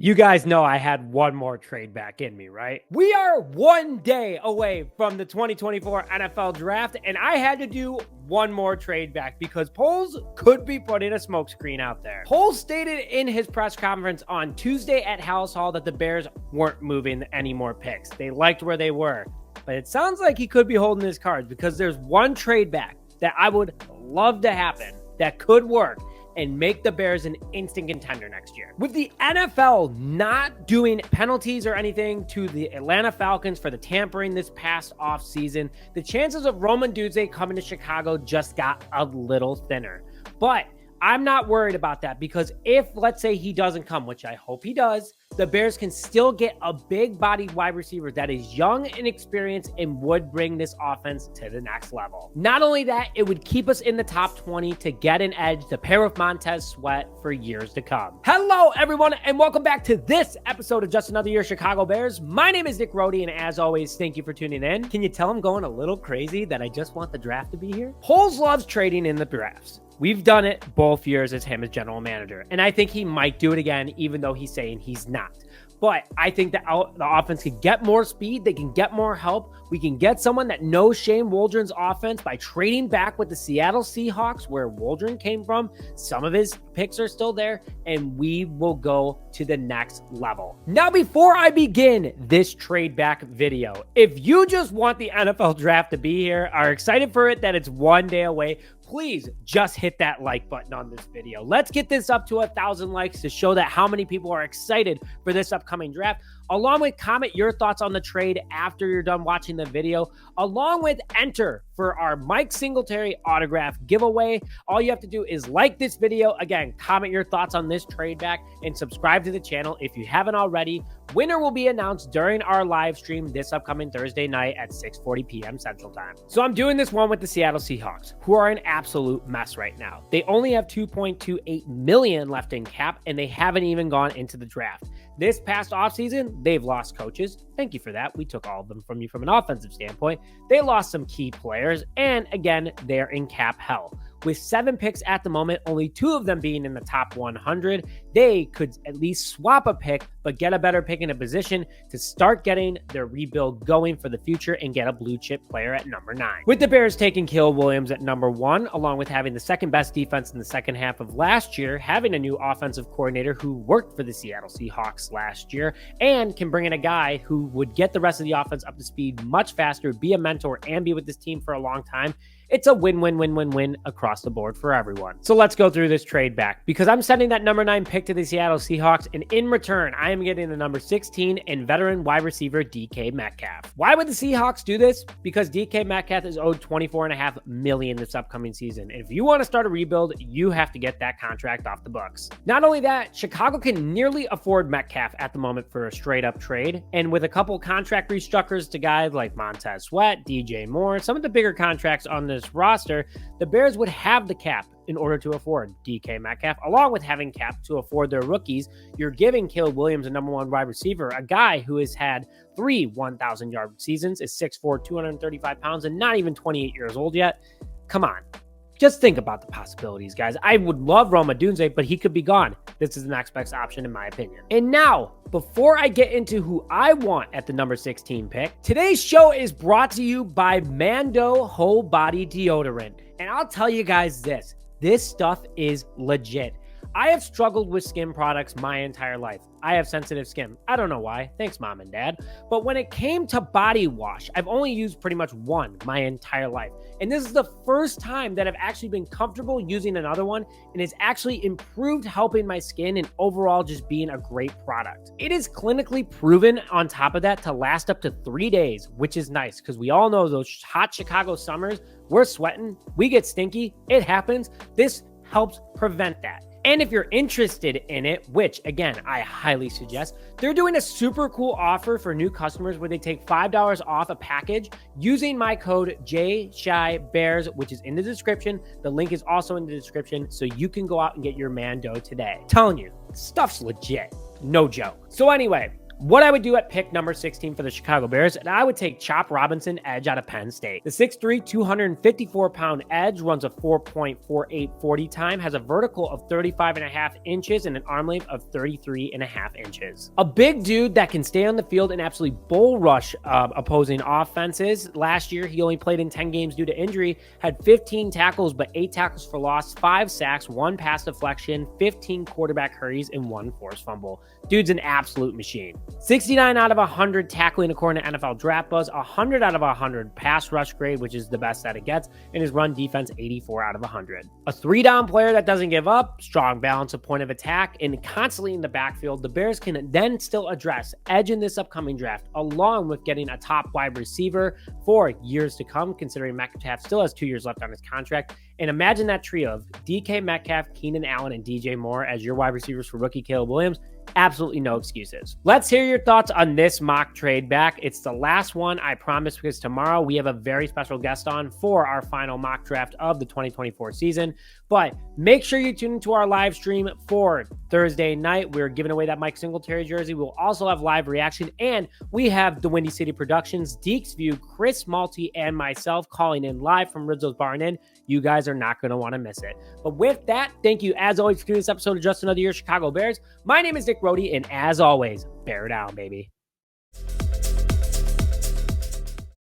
You guys know I had one more trade back in me, right? We are 1 day away from the 2024 NFL draft, and I had to do one more trade back because Poles could be putting a smokescreen out there. Poles stated in his press conference on Tuesday at House Hall that the Bears weren't moving any more picks. They liked where they were, but it sounds like he could be holding his cards because there's one trade back that I would love to happen that could work and make the Bears an instant contender next year. With the NFL not doing penalties or anything to the Atlanta Falcons for the tampering this past offseason, the chances of Rome Odunze coming to Chicago just got a little thinner. But I'm not worried about that because if, let's say, he doesn't come, which I hope he does, the Bears can still get a big-bodied wide receiver that is young and experienced and would bring this offense to the next level. Not only that, it would keep us in the top 20 to get an edge to pair with Montez Sweat for years to come. Hello, everyone, and welcome back to this episode of Just Another Year Chicago Bears. My name is Nick Rohde, and as always, thank you for tuning in. Can you tell I'm going a little crazy that I just want the draft to be here? Poles loves trading in the drafts. We've done it both years as him as general manager, and I think he might do it again, even though he's saying he's not. But I think that the offense can get more speed. They can get more help. We can get someone that knows Shane Waldron's offense by trading back with the Seattle Seahawks, where Waldron came from. Some of his picks are still there, and we will go to the next level. Now, before I begin this trade back video, if you just want the NFL draft to be here, are excited for it, that it's 1 day away, please just hit that like button on this video. Let's get this up to 1,000 likes to show that how many people are excited for this upcoming draft. Along with comment your thoughts on the trade after you're done watching the video, along with enter for our Mike Singletary autograph giveaway. All you have to do is like this video. Again, comment your thoughts on this trade back and subscribe to the channel if you haven't already. Winner will be announced during our live stream this upcoming Thursday night at 6:40 p.m. Central Time. So I'm doing this one with the Seattle Seahawks, who are an absolute mess right now. They only have $2.28 million left in cap, and they haven't even gone into the draft. This past offseason, they've lost coaches. Thank you for that. We took all of them from you from an offensive standpoint. They lost some key players, and again, they're in cap hell. With 7 picks at the moment, only 2 of them being in the top 100, they could at least swap a pick, but get a better pick in a position to start getting their rebuild going for the future and get a blue chip player at number 9. With the Bears taking Caleb Williams at number 1, along with having the second best defense in the second half of last year, having a new offensive coordinator who worked for the Seattle Seahawks last year, and can bring in a guy who would get the rest of the offense up to speed much faster, be a mentor, and be with this team for a long time. It's a win-win-win-win-win across the board for everyone. So let's go through this trade back because I'm sending that number 9 pick to the Seattle Seahawks, and in return, I am getting the number 16 and veteran wide receiver DK Metcalf. Why would the Seahawks do this? Because DK Metcalf is owed $24.5 million this upcoming season. And if you want to start a rebuild, you have to get that contract off the books. Not only that, Chicago can nearly afford Metcalf at the moment for a straight-up trade, and with a couple contract restructures to guys like Montez Sweat, DJ Moore, some of the bigger contracts on this roster, the Bears would have the cap in order to afford DK Metcalf, along with having cap to afford their rookies. You're giving Caleb Williams a number 1 wide receiver, a guy who has had 3 1,000-yard seasons, is 6'4", 235 pounds, and not even 28 years old yet. Come on. Just think about the possibilities, guys. I would love Rome Odunze, but he could be gone. This is the next best option, in my opinion. And now, before I get into who I want at the number 16 pick, today's show is brought to you by Mando Whole Body Deodorant. And I'll tell you guys this stuff is legit. I have struggled with skin products my entire life. I have sensitive skin. I don't know why. Thanks, Mom and Dad. But when it came to body wash, I've only used pretty much one my entire life. And this is the first time that I've actually been comfortable using another one, and it's actually improved helping my skin and overall just being a great product. It is clinically proven on top of that to last up to 3 days, which is nice because we all know those hot Chicago summers, we're sweating, we get stinky, it happens. This helps prevent that. And if you're interested in it, which again, I highly suggest, they're doing a super cool offer for new customers where they take $5 off a package using my code JShyBears, which is in the description. The link is also in the description, so you can go out and get your Mando today. I'm telling you, stuff's legit. No joke. So anyway, what I would do at pick number 16 for the Chicago Bears, and I would take Chop Robinson, edge out of Penn State. The 6'3", 254-pound edge runs a 4.48 40 time, has a vertical of 35.5 inches and an arm length of 33.5 inches. A big dude that can stay on the field and absolutely bull rush opposing offenses. Last year, he only played in 10 games due to injury, had 15 tackles, but 8 tackles for loss, 5 sacks, 1 pass deflection, 15 quarterback hurries, and 1 forced fumble. Dude's an absolute machine. 69 out of 100 tackling according to NFL Draft Buzz, 100 out of 100 pass rush grade, which is the best that it gets, and his run defense 84 out of 100. A 3-down player that doesn't give up, strong balance of point of attack, and constantly in the backfield. The Bears can then still address edge in this upcoming draft, along with getting a top wide receiver for years to come, considering Metcalf still has 2 years left on his contract. And imagine that trio of DK Metcalf, Keenan Allen, and DJ Moore as your wide receivers for rookie Caleb Williams. Absolutely no excuses. Let's hear your thoughts on this mock trade back. It's the last one, I promise, because tomorrow we have a very special guest on for our final mock draft of the 2024 season. But make sure you tune into our live stream for Thursday night. We're giving away that Mike Singletary jersey. We'll also have live reaction, and we have the Windy City Productions, Deeks View, Chris Malty, and myself calling in live from Rizzo's Bar and Inn. You guys are not going to want to miss it. But with that, thank you as always for doing this episode of Just Another Year Chicago Bears. My name is Nick Rohde, and as always, bear down, baby.